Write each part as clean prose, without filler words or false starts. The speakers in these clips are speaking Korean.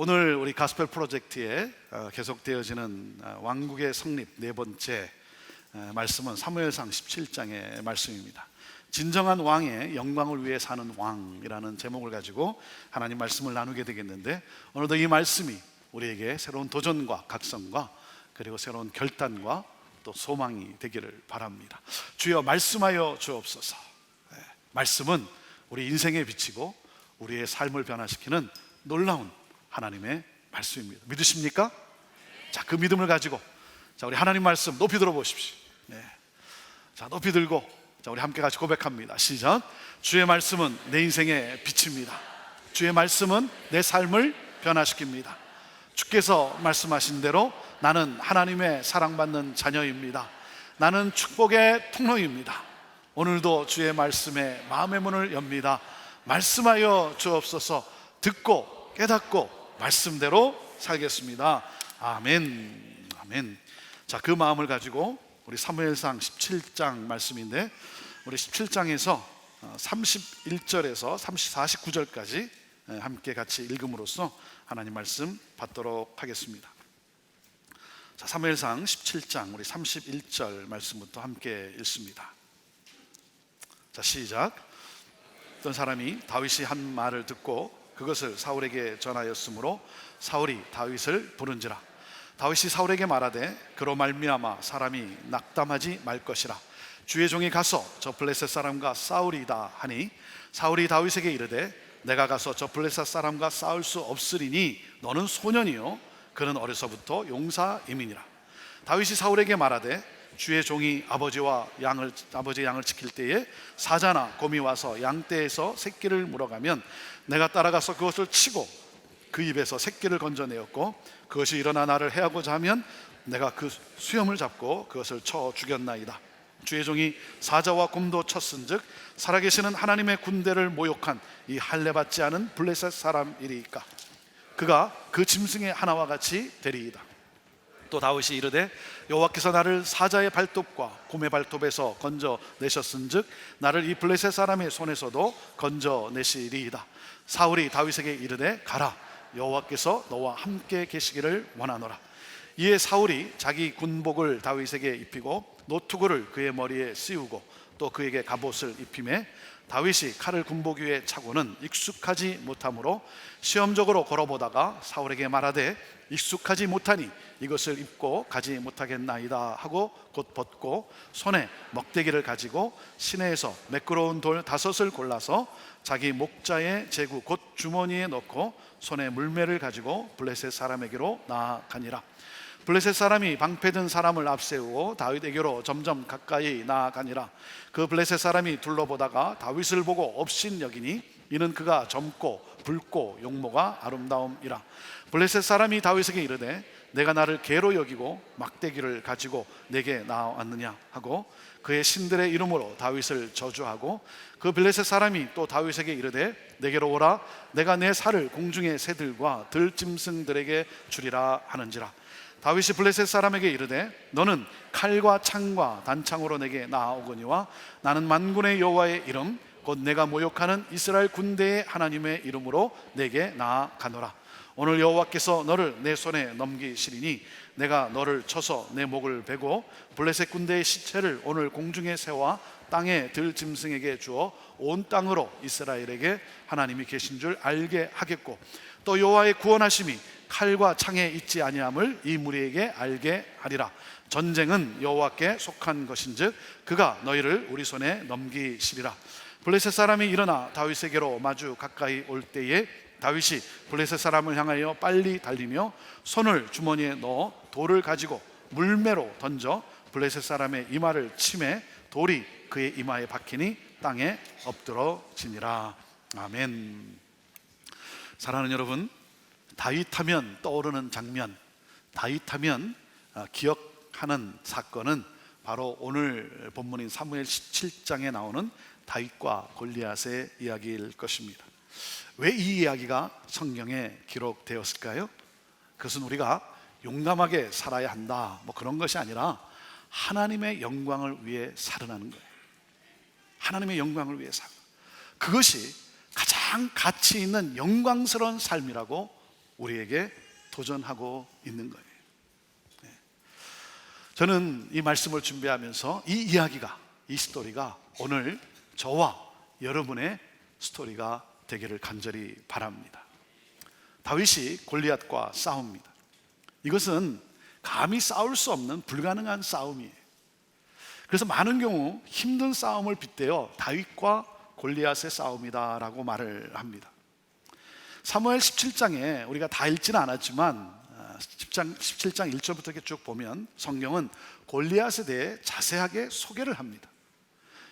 오늘 우리 가스펠 프로젝트에 계속되어지는 왕국의 성립 네 번째 말씀은 사무엘상 17장의 말씀입니다. 진정한 왕의 영광을 위해 사는 왕이라는 제목을 가지고 하나님 말씀을 나누게 되겠는데, 오늘도 이 말씀이 우리에게 새로운 도전과 각성과 그리고 새로운 결단과 또 소망이 되기를 바랍니다. 주여 말씀하여 주옵소서. 말씀은 우리 인생에 비치고 우리의 삶을 변화시키는 놀라운 하나님의 말씀입니다. 믿으십니까? 자, 그 믿음을 가지고 우리 하나님 말씀 높이 들어보십시오. 자, 높이 들고 우리 함께 같이 고백합니다. 시작. 주의 말씀은 내 인생의 빛입니다. 주의 말씀은 내 삶을 변화시킵니다. 주께서 말씀하신 대로 나는 하나님의 사랑받는 자녀입니다. 나는 축복의 통로입니다. 오늘도 주의 말씀에 마음의 문을 엽니다. 말씀하여 주옵소서. 듣고 깨닫고 말씀대로 살겠습니다. 아멘. 아멘. 자, 그 마음을 가지고 우리 사무엘상 17장 말씀인데, 우리 17장에서 31절에서 49절까지 함께 같이 읽음으로써 하나님 말씀 받도록 하겠습니다. 자, 사무엘상 17장 우리 31절 말씀부터 함께 읽습니다. 자, 시작. 어떤 사람이 다윗이 한 말을 듣고 그것을 사울에게 전하였으므로 사울이 다윗을 부른지라. 다윗이 사울에게 말하되 그로 말미암아 사람이 낙담하지 말 것이라. 주의 종이 가서 저 블레셋 사람과 싸우리이다 하니, 사울이 다윗에게 이르되 내가 가서 저 블레셋 사람과 싸울 수 없으리니 너는 소년이요 그는 어려서부터 용사임이니라. 다윗이 사울에게 말하되 주의 종이 아버지의 양을 지킬 때에 사자나 곰이 와서 양떼에서 새끼를 물어가면 내가 따라가서 그것을 치고 그 입에서 새끼를 건져내었고, 그것이 일어나 나를 해하고자 하면 내가 그 수염을 잡고 그것을 쳐 죽였나이다. 주의 종이 사자와 곰도 쳤은즉 살아계시는 하나님의 군대를 모욕한 이 할례받지 않은 블레셋 사람이리이까. 그가 그 짐승의 하나와 같이 되리이다. 또 다윗이 이르되 여호와께서 나를 사자의 발톱과 곰의 발톱에서 건져내셨은즉 나를 이 블레셋 사람의 손에서도 건져내시리이다. 사울이 다윗에게 이르되 가라, 여호와께서 너와 함께 계시기를 원하노라. 이에 사울이 자기 군복을 다윗에게 입히고 노투구를 그의 머리에 씌우고 또 그에게 갑옷을 입히매, 다윗이 칼을 군복 위에 차고는 익숙하지 못하므로 시험적으로 걸어보다가 사울에게 말하되 익숙하지 못하니 이것을 입고 가지 못하겠나이다 하고 곧 벗고 손에 먹대기를 가지고 시내에서 매끄러운 돌 5을 골라서 자기 목자의 제구 곧 주머니에 넣고 손에 물매를 가지고 블레셋 사람에게로 나아가니라. 블레셋 사람이 방패든 사람을 앞세우고 다윗에게로 점점 가까이 나아가니라. 그 블레셋 사람이 둘러보다가 다윗을 보고 업신여기니 이는 그가 젊고 붉고 용모가 아름다움이라. 블레셋 사람이 다윗에게 이르되 내가 나를 개로 여기고 막대기를 가지고 내게 나왔느냐 하고 그의 신들의 이름으로 다윗을 저주하고, 그 블레셋 사람이 또 다윗에게 이르되 내게로 오라, 내가 내 살을 공중의 새들과 들짐승들에게 주리라 하는지라. 다윗이 블레셋 사람에게 이르되 너는 칼과 창과 단창으로 내게 나아오거니와 나는 만군의 여호와의 이름 곧 내가 모욕하는 이스라엘 군대의 하나님의 이름으로 내게 나아가노라. 오늘 여호와께서 너를 내 손에 넘기시리니 내가 너를 쳐서 내 목을 베고 블레셋 군대의 시체를 오늘 공중의 새와 땅의 들짐승에게 주어 온 땅으로 이스라엘에게 하나님이 계신 줄 알게 하겠고, 또 여호와의 구원하심이 칼과 창에 있지 아니함을 이 무리에게 알게 하리라. 전쟁은 여호와께 속한 것인즉 그가 너희를 우리 손에 넘기시리라. 블레셋 사람이 일어나 다윗에게로 마주 가까이 올 때에 다윗이 블레셋 사람을 향하여 빨리 달리며 손을 주머니에 넣어 돌을 가지고 물매로 던져 블레셋 사람의 이마를 치매 돌이 그의 이마에 박히니 땅에 엎드러지니라. 아멘. 사랑하는 여러분, 다윗하면 떠오르는 장면, 다윗하면 기억하는 사건은 바로 오늘 본문인 사무엘 17장에 나오는 다윗과 골리앗의 이야기일 것입니다. 왜 이 이야기가 성경에 기록되었을까요? 그것은 우리가 용감하게 살아야 한다 그런 것이 아니라 하나님의 영광을 위해 살아나는 거예요. 하나님의 영광을 위해 살아. 그것이 가장 가치 있는 영광스러운 삶이라고 우리에게 도전하고 있는 거예요. 저는 이 말씀을 준비하면서 이 이야기가, 이 스토리가 오늘 저와 여러분의 스토리가 되기를 간절히 바랍니다. 다윗이 골리앗과 싸웁니다. 이것은 감히 싸울 수 없는 불가능한 싸움이에요. 그래서 많은 경우 힘든 싸움을 빗대어 다윗과 골리앗의 싸움이다라고 말을 합니다. 사무엘 17장에 우리가 다 읽지는 않았지만 17장 1절부터 이렇게 쭉 보면 성경은 골리앗에 대해 자세하게 소개를 합니다.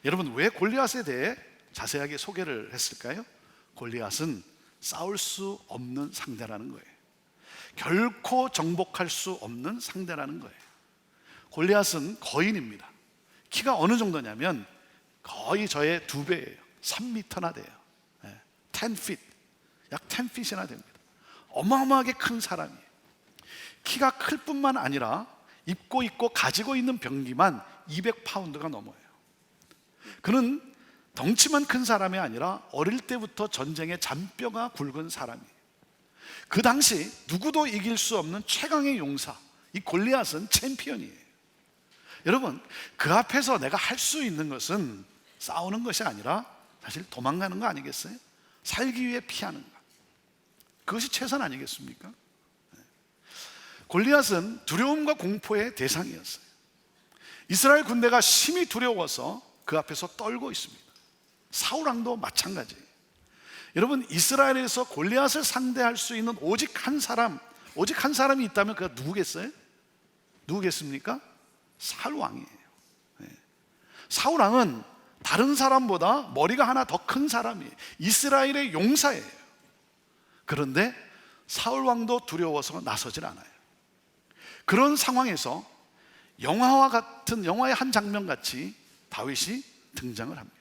여러분, 왜 골리앗에 대해 자세하게 소개를 했을까요? 골리앗은 싸울 수 없는 상대라는 거예요. 결코 정복할 수 없는 상대라는 거예요. 골리앗은 거인입니다. 키가 어느 정도냐면 거의 저의 2배예요. 3m나 돼요. 10feet, 약 10feet이나 됩니다. 어마어마하게 큰 사람이에요. 키가 클 뿐만 아니라 입고 있고 가지고 있는 병기만 200파운드가 넘어요. 그는 덩치만 큰 사람이 아니라 어릴 때부터 전쟁의 잔뼈가 굵은 사람이에요. 그 당시 누구도 이길 수 없는 최강의 용사, 이 골리앗은 챔피언이에요. 여러분, 그 앞에서 내가 할 수 있는 것은 싸우는 것이 아니라 사실 도망가는 거 아니겠어요? 살기 위해 피하는 것, 그것이 최선 아니겠습니까? 골리앗은 두려움과 공포의 대상이었어요. 이스라엘 군대가 심히 두려워서 그 앞에서 떨고 있습니다. 사울 왕도 마찬가지예요. 여러분, 이스라엘에서 골리앗을 상대할 수 있는 오직 한 사람이 있다면 그가 누구겠어요? 누구겠습니까? 사울 왕이에요. 사울 왕은 다른 사람보다 머리가 하나 더 큰 사람이에요. 이스라엘의 용사예요. 그런데 사울 왕도 두려워서 나서질 않아요. 그런 상황에서 영화의 한 장면 같이 다윗이 등장을 합니다.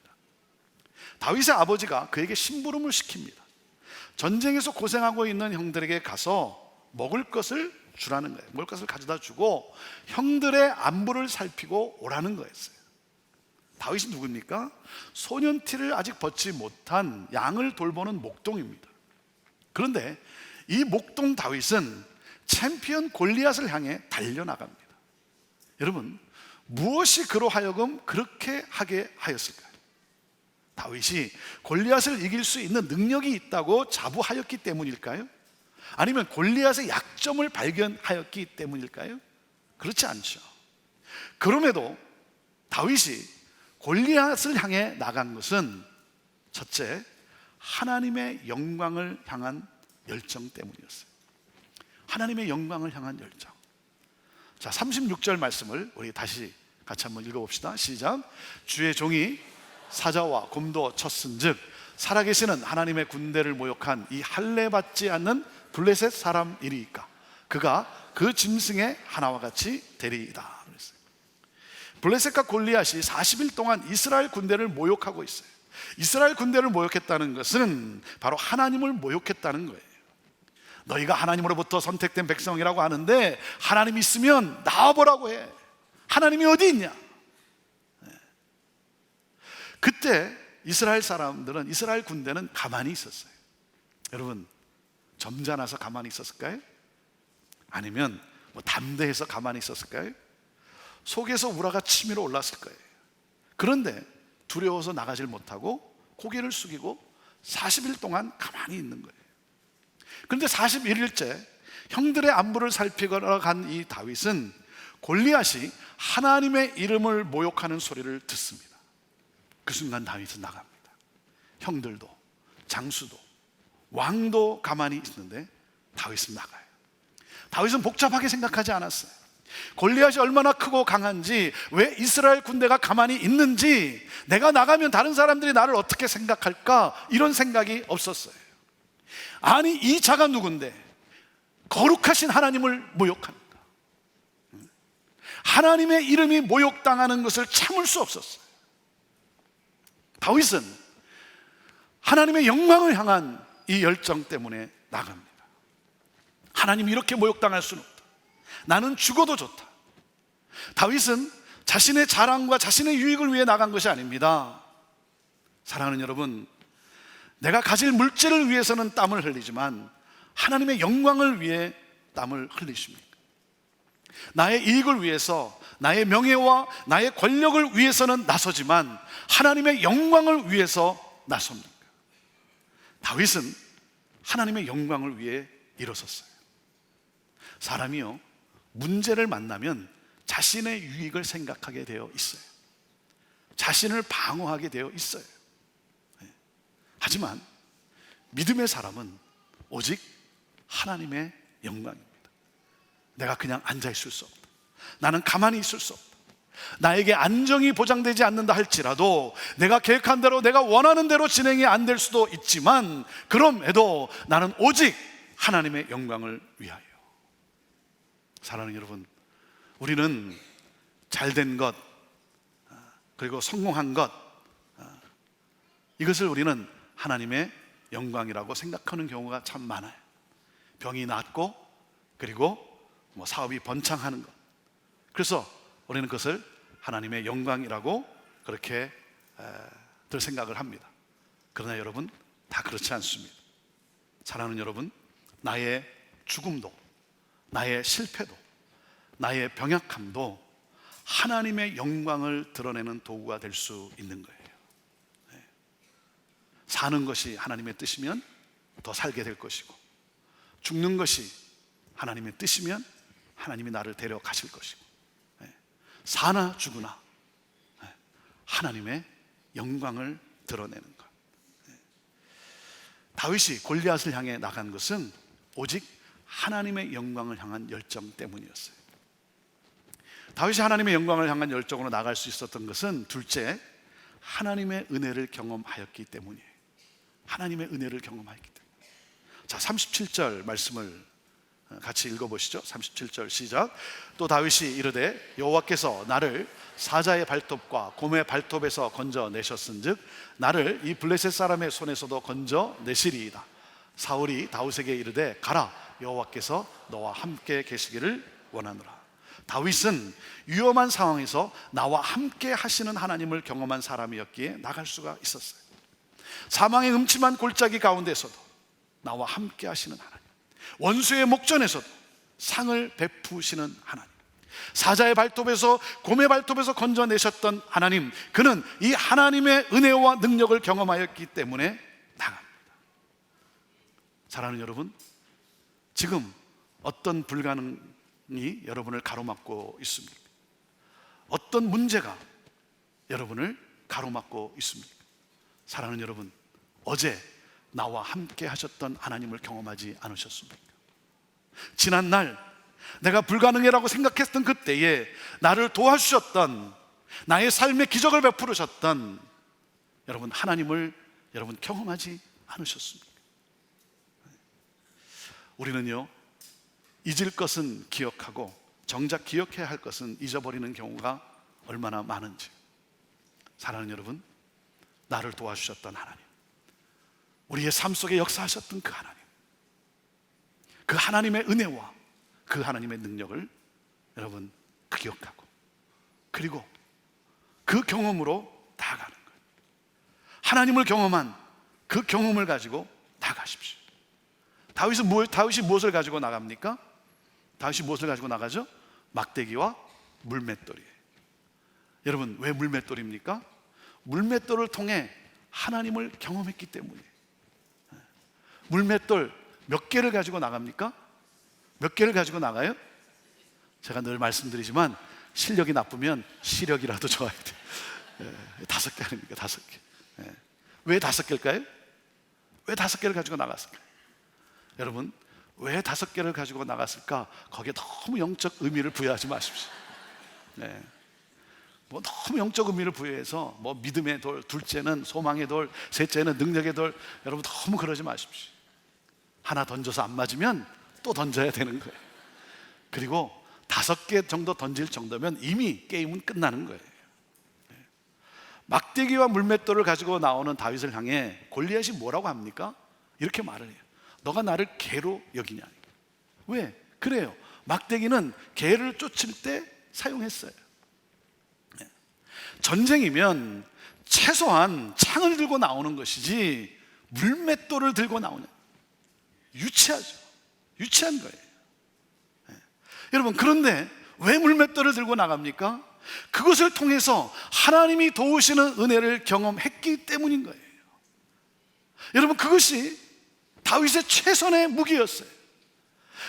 다윗의 아버지가 그에게 심부름을 시킵니다. 전쟁에서 고생하고 있는 형들에게 가서 먹을 것을 주라는 거예요. 먹을 것을 가져다 주고 형들의 안부를 살피고 오라는 거였어요. 다윗이 누굽니까? 소년티를 아직 벗지 못한 양을 돌보는 목동입니다. 그런데 이 목동 다윗은 챔피언 골리앗을 향해 달려나갑니다. 여러분, 무엇이 그로 하여금 그렇게 하게 하였을까요? 다윗이 골리앗을 이길 수 있는 능력이 있다고 자부하였기 때문일까요? 아니면 골리앗의 약점을 발견하였기 때문일까요? 그렇지 않죠. 그럼에도 다윗이 골리앗을 향해 나간 것은 첫째, 하나님의 영광을 향한 열정 때문이었어요. 하나님의 영광을 향한 열정. 자, 36절 말씀을 우리 다시 같이 한번 읽어봅시다. 시작. 주의 종이 사자와 곰도 쳤은즉 살아계시는 하나님의 군대를 모욕한 이 할례 받지 않는 블레셋 사람이리이까 그가 그 짐승의 하나와 같이 되리이다. 블레셋과 골리앗이 40일 동안 이스라엘 군대를 모욕하고 있어요. 이스라엘 군대를 모욕했다는 것은 바로 하나님을 모욕했다는 거예요. 너희가 하나님으로부터 선택된 백성이라고 하는데 하나님 있으면 나와보라고 해. 하나님이 어디 있냐? 그때 이스라엘 사람들은, 이스라엘 군대는 가만히 있었어요. 여러분, 점잖아서 가만히 있었을까요? 아니면 담대해서 가만히 있었을까요? 속에서 우라가 치밀어 올랐을 거예요. 그런데 두려워서 나가질 못하고 고개를 숙이고 40일 동안 가만히 있는 거예요. 그런데 41일째 형들의 안부를 살피러 간 이 다윗은 골리앗이 하나님의 이름을 모욕하는 소리를 듣습니다. 그 순간 다윗은 나갑니다. 형들도, 장수도, 왕도 가만히 있는데 다윗은 나가요. 다윗은 복잡하게 생각하지 않았어요. 골리앗이 얼마나 크고 강한지, 왜 이스라엘 군대가 가만히 있는지, 내가 나가면 다른 사람들이 나를 어떻게 생각할까, 이런 생각이 없었어요. 아니, 이 자가 누군데 거룩하신 하나님을 모욕합니다. 하나님의 이름이 모욕당하는 것을 참을 수 없었어요. 다윗은 하나님의 영광을 향한 이 열정 때문에 나갑니다. 하나님이 이렇게 모욕당할 수는 없다. 나는 죽어도 좋다. 다윗은 자신의 자랑과 자신의 유익을 위해 나간 것이 아닙니다. 사랑하는 여러분, 내가 가질 물질을 위해서는 땀을 흘리지만 하나님의 영광을 위해 땀을 흘리십니까? 나의 이익을 위해서, 나의 명예와 나의 권력을 위해서는 나서지만 하나님의 영광을 위해서 나섭니까? 다윗은 하나님의 영광을 위해 일어섰어요. 사람이요, 문제를 만나면 자신의 유익을 생각하게 되어 있어요. 자신을 방어하게 되어 있어요. 하지만 믿음의 사람은 오직 하나님의 영광입니다. 내가 그냥 앉아있을 수 없다. 나는 가만히 있을 수 없다. 나에게 안정이 보장되지 않는다 할지라도 내가 계획한 대로, 내가 원하는 대로 진행이 안 될 수도 있지만 그럼에도 나는 오직 하나님의 영광을 위하여. 사랑하는 여러분, 우리는 잘된 것, 그리고 성공한 것, 이것을 우리는 하나님의 영광이라고 생각하는 경우가 참 많아요. 병이 낫고, 그리고 사업이 번창하는 것, 그래서 우리는 그것을 하나님의 영광이라고 그렇게 들 생각을 합니다. 그러나 여러분, 다 그렇지 않습니다. 사랑하는 여러분, 나의 죽음도, 나의 실패도, 나의 병약함도 하나님의 영광을 드러내는 도구가 될 수 있는 거예요. 사는 것이 하나님의 뜻이면 더 살게 될 것이고, 죽는 것이 하나님의 뜻이면 하나님이 나를 데려가실 것이고, 사나 죽으나 하나님의 영광을 드러내는 것. 다윗이 골리앗을 향해 나간 것은 오직 하나님의 영광을 향한 열정 때문이었어요. 다윗이 하나님의 영광을 향한 열정으로 나갈 수 있었던 것은 둘째, 하나님의 은혜를 경험하였기 때문이에요. 하나님의 은혜를 경험하였기 때문에. 자, 37절 말씀을 같이 읽어보시죠. 37절 시작. 또 다윗이 이르되 여호와께서 나를 사자의 발톱과 곰의 발톱에서 건져내셨은즉 나를 이 블레셋 사람의 손에서도 건져내시리이다. 사울이 다윗에게 이르되 가라, 여호와께서 너와 함께 계시기를 원하노라. 다윗은 위험한 상황에서 나와 함께 하시는 하나님을 경험한 사람이었기에 나갈 수가 있었어요. 사망의 음침한 골짜기 가운데서도 나와 함께 하시는 하나님, 원수의 목전에서도 상을 베푸시는 하나님, 사자의 발톱에서, 곰의 발톱에서 건져내셨던 하나님, 그는 이 하나님의 은혜와 능력을 경험하였기 때문에 나갑니다. 사랑하는 여러분, 지금 어떤 불가능이 여러분을 가로막고 있습니까? 어떤 문제가 여러분을 가로막고 있습니까? 사랑하는 여러분, 어제 나와 함께 하셨던 하나님을 경험하지 않으셨습니까? 지난날 내가 불가능이라고 생각했던 그때에 나를 도와주셨던, 나의 삶의 기적을 베풀으셨던 여러분, 하나님을 여러분 경험하지 않으셨습니까? 우리는요, 잊을 것은 기억하고 정작 기억해야 할 것은 잊어버리는 경우가 얼마나 많은지. 사랑하는 여러분, 나를 도와주셨던 하나님, 우리의 삶 속에 역사하셨던 그 하나님, 그 하나님의 은혜와 그 하나님의 능력을 여러분 기억하고, 그리고 그 경험으로 나아가는 거예요. 하나님을 경험한 그 경험을 가지고 나가십시오. 다윗이 무엇을 가지고 나갑니까? 다윗이 무엇을 가지고 나가죠? 막대기와 물맷돌이에요. 여러분, 왜 물맷돌입니까? 물맷돌을 통해 하나님을 경험했기 때문이에요. 물맷돌 몇 개를 가지고 나갑니까? 몇 개를 가지고 나가요? 제가 늘 말씀드리지만 실력이 나쁘면 시력이라도 좋아야 돼요. 5개 아닙니까? 5개. 왜 5개일까요? 왜 5개를 가지고 나갔을까요? 여러분, 왜 5개를 가지고 나갔을까? 거기에 너무 영적 의미를 부여하지 마십시오. 너무 영적 의미를 부여해서 믿음의 돌, 둘째는 소망의 돌, 셋째는 능력의 돌, 여러분 너무 그러지 마십시오. 하나 던져서 안 맞으면 또 던져야 되는 거예요. 그리고 5개 정도 던질 정도면 이미 게임은 끝나는 거예요. 막대기와 물맷돌을 가지고 나오는 다윗을 향해 골리앗이 뭐라고 합니까? 이렇게 말을 해요. 너가 나를 개로 여기냐. 왜? 그래요. 막대기는 개를 쫓을 때 사용했어요. 전쟁이면 최소한 창을 들고 나오는 것이지 물맷돌을 들고 나오냐, 유치하죠. 유치한 거예요. 여러분, 그런데 왜 물맷돌을 들고 나갑니까? 그것을 통해서 하나님이 도우시는 은혜를 경험했기 때문인 거예요. 여러분, 그것이 다윗의 최선의 무기였어요.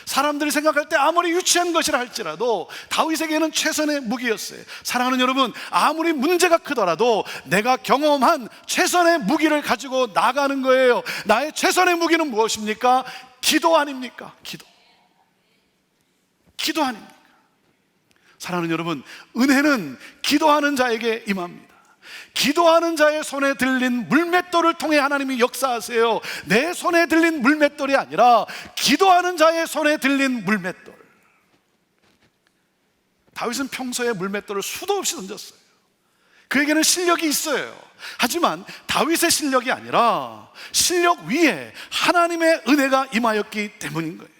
사람들이 생각할 때 아무리 유치한 것이라 할지라도 다윗에게는 최선의 무기였어요. 사랑하는 여러분, 아무리 문제가 크더라도 내가 경험한 최선의 무기를 가지고 나가는 거예요. 나의 최선의 무기는 무엇입니까? 기도 아닙니까? 기도 아닙니까? 사랑하는 여러분, 은혜는 기도하는 자에게 임합니다. 기도하는 자의 손에 들린 물맷돌을 통해 하나님이 역사하세요. 내 손에 들린 물맷돌이 아니라 기도하는 자의 손에 들린 물맷돌. 다윗은 평소에 물맷돌을 수도 없이 던졌어요. 그에게는 실력이 있어요. 하지만 다윗의 실력이 아니라 실력 위에 하나님의 은혜가 임하였기 때문인 거예요.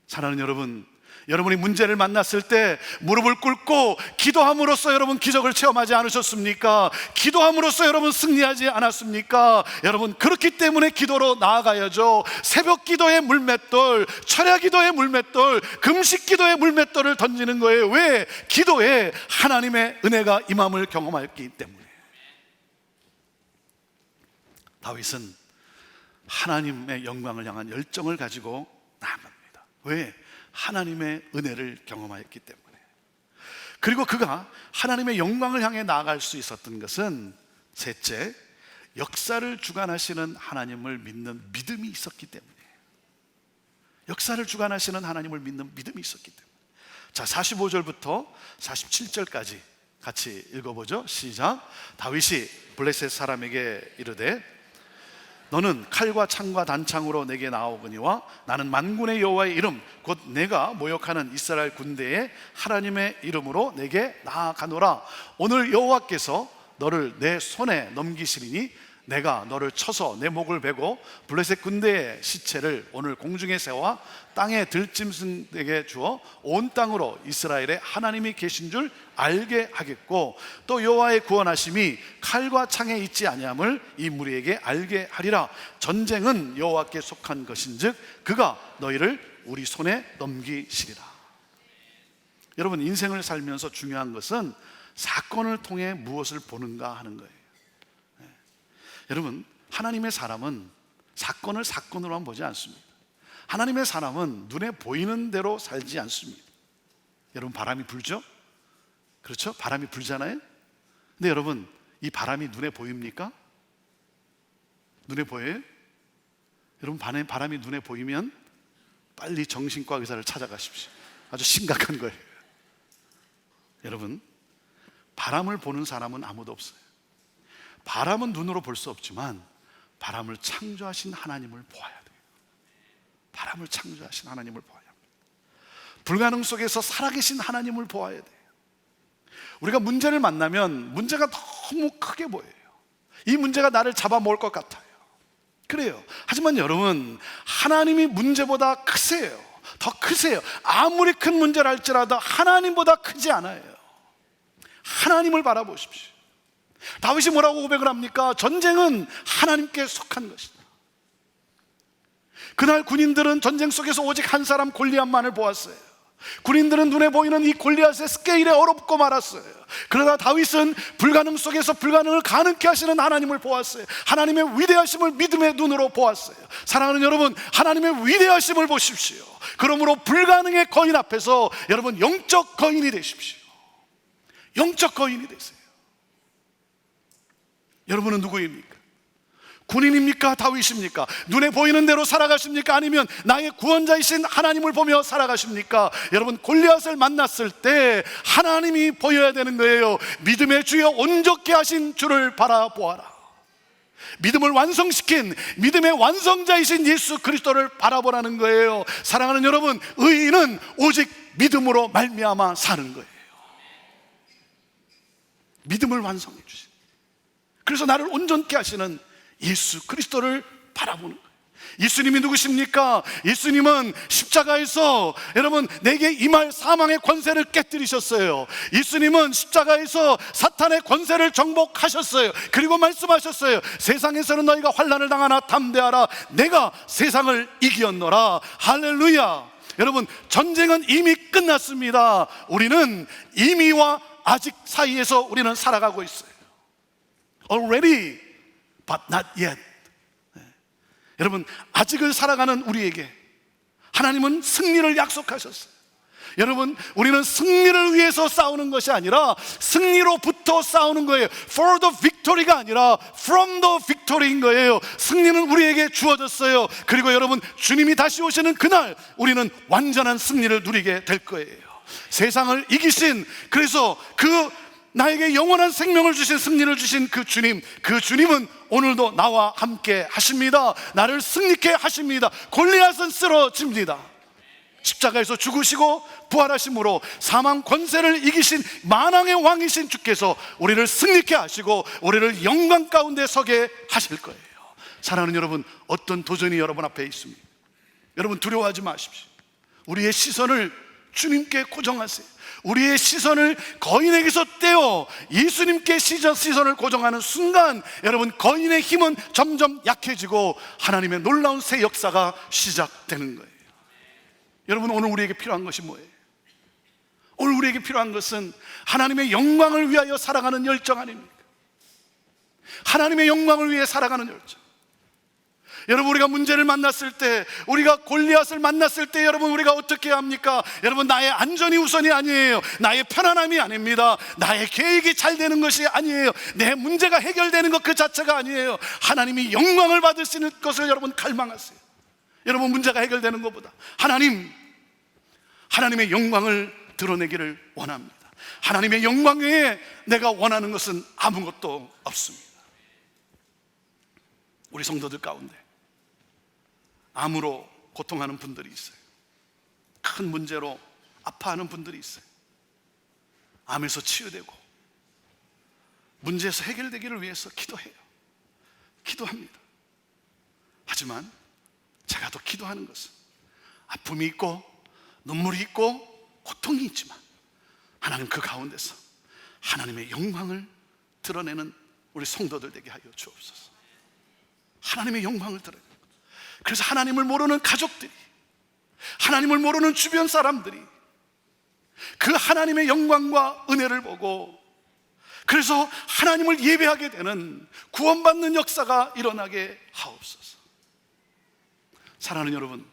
사랑하는 여러분, 여러분이 문제를 만났을 때 무릎을 꿇고 기도함으로써 여러분 기적을 체험하지 않으셨습니까? 기도함으로써 여러분 승리하지 않았습니까? 여러분, 그렇기 때문에 기도로 나아가야죠. 새벽 기도의 물맷돌, 철야 기도의 물맷돌, 금식 기도의 물맷돌을 던지는 거예요. 왜? 기도에 하나님의 은혜가 임함을 경험했기 때문에. 다윗은 하나님의 영광을 향한 열정을 가지고 나아갑니다. 왜? 하나님의 은혜를 경험하였기 때문에. 그리고 그가 하나님의 영광을 향해 나아갈 수 있었던 것은 셋째, 역사를 주관하시는 하나님을 믿는 믿음이 있었기 때문에. 역사를 주관하시는 하나님을 믿는 믿음이 있었기 때문에. 자, 45절부터 47절까지 같이 읽어보죠. 시작. 다윗이 블레셋 사람에게 이르되 너는 칼과 창과 단창으로 내게 나오거니와 나는 만군의 여호와의 이름 곧 내가 모욕하는 이스라엘 군대의 하나님의 이름으로 내게 나아가노라. 오늘 여호와께서 너를 내 손에 넘기시리니 내가 너를 쳐서 내 목을 베고 블레셋 군대의 시체를 오늘 공중에 세워 땅에 들짐승에게 주어 온 땅으로 이스라엘의 하나님이 계신 줄 알게 하겠고 또 여호와의 구원하심이 칼과 창에 있지 아니함을 이 무리에게 알게 하리라. 전쟁은 여호와께 속한 것인즉 그가 너희를 우리 손에 넘기시리라. 여러분, 인생을 살면서 중요한 것은 사건을 통해 무엇을 보는가 하는 거예요. 여러분, 하나님의 사람은 사건을 사건으로만 보지 않습니다. 하나님의 사람은 눈에 보이는 대로 살지 않습니다. 여러분, 바람이 불죠? 그렇죠? 바람이 불잖아요? 근데 여러분, 이 바람이 눈에 보입니까? 눈에 보여요? 여러분, 바람이 눈에 보이면 빨리 정신과 의사를 찾아가십시오. 아주 심각한 거예요. 여러분, 바람을 보는 사람은 아무도 없어요. 바람은 눈으로 볼 수 없지만 바람을 창조하신 하나님을 보아야 돼요. 바람을 창조하신 하나님을 보아야 합니다. 불가능 속에서 살아계신 하나님을 보아야 돼요. 우리가 문제를 만나면 문제가 너무 크게 보여요. 이 문제가 나를 잡아먹을 것 같아요. 그래요. 하지만 여러분, 하나님이 문제보다 크세요. 더 크세요. 아무리 큰 문제를 할지라도 하나님보다 크지 않아요. 하나님을 바라보십시오. 다윗이 뭐라고 고백을 합니까? 전쟁은 하나님께 속한 것이다. 그날 군인들은 전쟁 속에서 오직 한 사람 골리앗만을 보았어요. 군인들은 눈에 보이는 이 골리앗의 스케일에 어렵고 말았어요. 그러다 다윗은 불가능 속에서 불가능을 가능케 하시는 하나님을 보았어요. 하나님의 위대하심을 믿음의 눈으로 보았어요. 사랑하는 여러분, 하나님의 위대하심을 보십시오. 그러므로 불가능의 거인 앞에서 여러분 영적 거인이 되십시오. 영적 거인이 되세요. 여러분은 누구입니까? 군인입니까? 다윗입니까? 눈에 보이는 대로 살아가십니까? 아니면 나의 구원자이신 하나님을 보며 살아가십니까? 여러분, 골리앗을 만났을 때 하나님이 보여야 되는 거예요. 믿음의 주여 온전케 하신 주를 바라보아라. 믿음을 완성시킨 믿음의 완성자이신 예수 그리스도를 바라보라는 거예요. 사랑하는 여러분, 의인은 오직 믿음으로 말미암아 사는 거예요. 믿음을 완성해 주신, 그래서 나를 온전케 하시는 예수 그리스도를 바라보는 거예요. 예수님이 누구십니까? 예수님은 십자가에서 여러분 내게 임할 사망의 권세를 깨뜨리셨어요. 예수님은 십자가에서 사탄의 권세를 정복하셨어요. 그리고 말씀하셨어요. 세상에서는 너희가 환난을 당하나 담대하라. 내가 세상을 이기었노라. 할렐루야. 여러분, 전쟁은 이미 끝났습니다. 우리는 이미와 아직 사이에서 우리는 살아가고 있어요. Already, but not yet. 여러분, 아직을 살아가는 우리에게 하나님은 승리를 약속하셨어요. 여러분, 우리는 승리를 위해서 싸우는 것이 아니라 승리로부터 싸우는 거예요. For the victory가 아니라 from the victory인 거예요. 승리는 우리에게 주어졌어요. 그리고 여러분, 주님이 다시 오시는 그날 우리는 완전한 승리를 누리게 될 거예요. 세상을 이기신, 그래서 그 나에게 영원한 생명을 주신, 승리를 주신 그 주님은 오늘도 나와 함께 하십니다. 나를 승리케 하십니다. 골리앗은 쓰러집니다. 십자가에서 죽으시고 부활하심으로 사망 권세를 이기신 만왕의 왕이신 주께서 우리를 승리케 하시고 우리를 영광 가운데 서게 하실 거예요. 사랑하는 여러분, 어떤 도전이 여러분 앞에 있습니다. 여러분, 두려워하지 마십시오. 우리의 시선을 주님께 고정하세요. 우리의 시선을 거인에게서 떼어 예수님께 시선을 고정하는 순간 여러분, 거인의 힘은 점점 약해지고 하나님의 놀라운 새 역사가 시작되는 거예요. 여러분, 오늘 우리에게 필요한 것이 뭐예요? 오늘 우리에게 필요한 것은 하나님의 영광을 위하여 살아가는 열정 아닙니까? 하나님의 영광을 위해 살아가는 열정. 여러분, 우리가 문제를 만났을 때, 우리가 골리앗을 만났을 때 여러분, 우리가 어떻게 해야 합니까? 여러분, 나의 안전이 우선이 아니에요. 나의 편안함이 아닙니다. 나의 계획이 잘 되는 것이 아니에요. 내 문제가 해결되는 것 그 자체가 아니에요. 하나님이 영광을 받으시는 것을 여러분 갈망하세요. 여러분, 문제가 해결되는 것보다 하나님의 영광을 드러내기를 원합니다. 하나님의 영광 외에 내가 원하는 것은 아무것도 없습니다. 우리 성도들 가운데 암으로 고통하는 분들이 있어요. 큰 문제로 아파하는 분들이 있어요. 암에서 치유되고 문제에서 해결되기를 위해서 기도해요. 기도합니다. 하지만 제가 더 기도하는 것은 아픔이 있고 눈물이 있고 고통이 있지만 하나님 그 가운데서 하나님의 영광을 드러내는 우리 성도들 되게 하여 주옵소서. 하나님의 영광을 드러내는 것. 그래서 하나님을 모르는 가족들이, 하나님을 모르는 주변 사람들이 그 하나님의 영광과 은혜를 보고 그래서 하나님을 예배하게 되는 구원받는 역사가 일어나게 하옵소서. 사랑하는 여러분,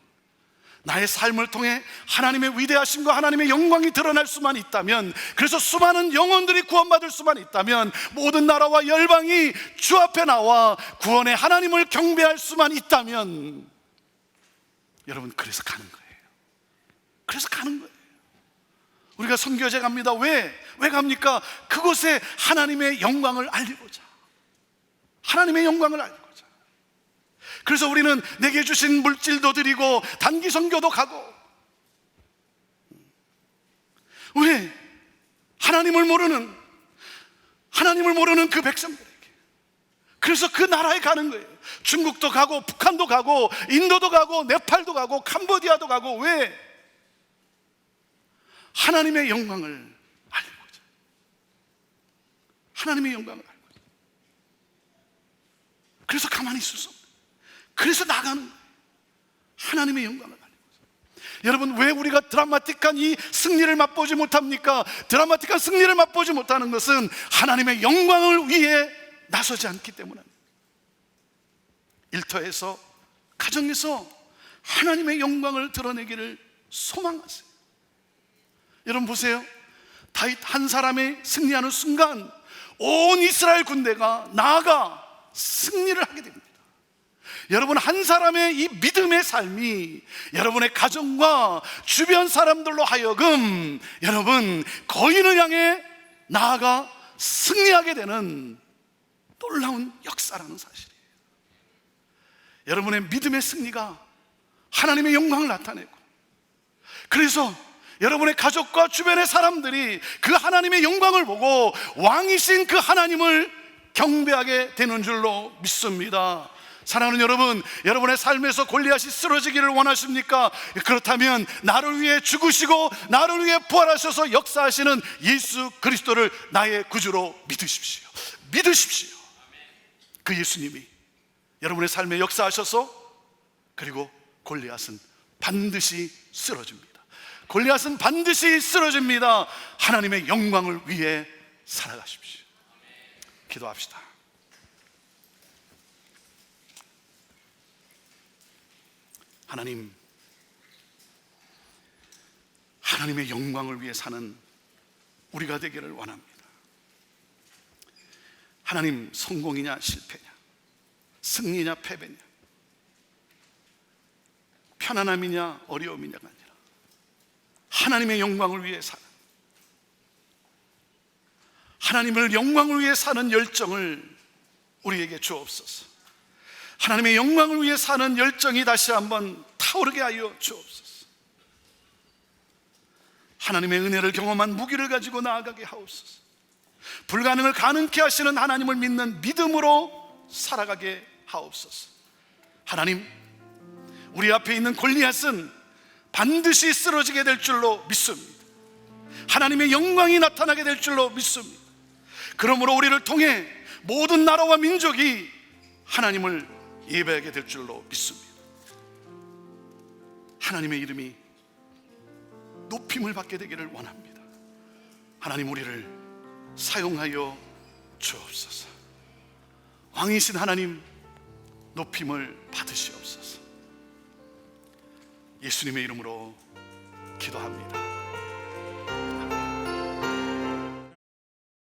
나의 삶을 통해 하나님의 위대하심과 하나님의 영광이 드러날 수만 있다면, 그래서 수많은 영혼들이 구원받을 수만 있다면, 모든 나라와 열방이 주 앞에 나와 구원의 하나님을 경배할 수만 있다면, 여러분, 그래서 가는 거예요. 그래서 가는 거예요. 우리가 선교제 갑니다. 왜 갑니까? 그곳에 하나님의 영광을 알리고자, 하나님의 영광을 알리고자. 그래서 우리는 내게 주신 물질도 드리고 단기 선교도 가고. 왜? 하나님을 모르는 그 백성들에게. 그래서 그 나라에 가는 거예요. 중국도 가고 북한도 가고 인도도 가고 네팔도 가고 캄보디아도 가고. 왜? 하나님의 영광을 알리고자. 하나님의 영광을 알리고자. 그래서 가만히 있을 수 없어요. 그래서 나가는 거예요. 하나님의 영광을 알리고자. 여러분, 왜 우리가 드라마틱한 이 승리를 맛보지 못합니까? 드라마틱한 승리를 맛보지 못하는 것은 하나님의 영광을 위해 나서지 않기 때문입니다. 일터에서, 가정에서 하나님의 영광을 드러내기를 소망하세요. 여러분 보세요. 다윗 한 사람의 승리하는 순간 온 이스라엘 군대가 나아가 승리를 하게 됩니다. 여러분, 한 사람의 이 믿음의 삶이 여러분의 가정과 주변 사람들로 하여금 여러분 거인을 향해 나아가 승리하게 되는 놀라운 역사라는 사실이에요. 여러분의 믿음의 승리가 하나님의 영광을 나타내고, 그래서 여러분의 가족과 주변의 사람들이 그 하나님의 영광을 보고 왕이신 그 하나님을 경배하게 되는 줄로 믿습니다. 사랑하는 여러분, 여러분의 삶에서 골리앗이 쓰러지기를 원하십니까? 그렇다면 나를 위해 죽으시고 나를 위해 부활하셔서 역사하시는 예수 그리스도를 나의 구주로 믿으십시오. 믿으십시오. 그 예수님이 여러분의 삶에 역사하셔서, 그리고 골리앗은 반드시 쓰러집니다. 골리앗은 반드시 쓰러집니다. 하나님의 영광을 위해 살아가십시오. 기도합시다. 하나님, 하나님의 영광을 위해 사는 우리가 되기를 원합니다. 하나님, 성공이냐 실패냐, 승리냐 패배냐, 편안함이냐 어려움이냐가 아니라 하나님의 영광을 위해 사는, 하나님을 영광을 위해 사는 열정을 우리에게 주옵소서. 하나님의 영광을 위해 사는 열정이 다시 한번 타오르게 하여 주옵소서. 하나님의 은혜를 경험한 무기를 가지고 나아가게 하옵소서. 불가능을 가능케 하시는 하나님을 믿는 믿음으로 살아가게 하옵소서. 하나님, 우리 앞에 있는 골리앗은 반드시 쓰러지게 될 줄로 믿습니다. 하나님의 영광이 나타나게 될 줄로 믿습니다. 그러므로 우리를 통해 모든 나라와 민족이 하나님을 예배하게 될 줄로 믿습니다. 하나님의 이름이 높임을 받게 되기를 원합니다. 하나님, 우리를 사용하여 주옵소서. 왕이신 하나님, 높임을 받으시옵소서. 예수님의 이름으로 기도합니다.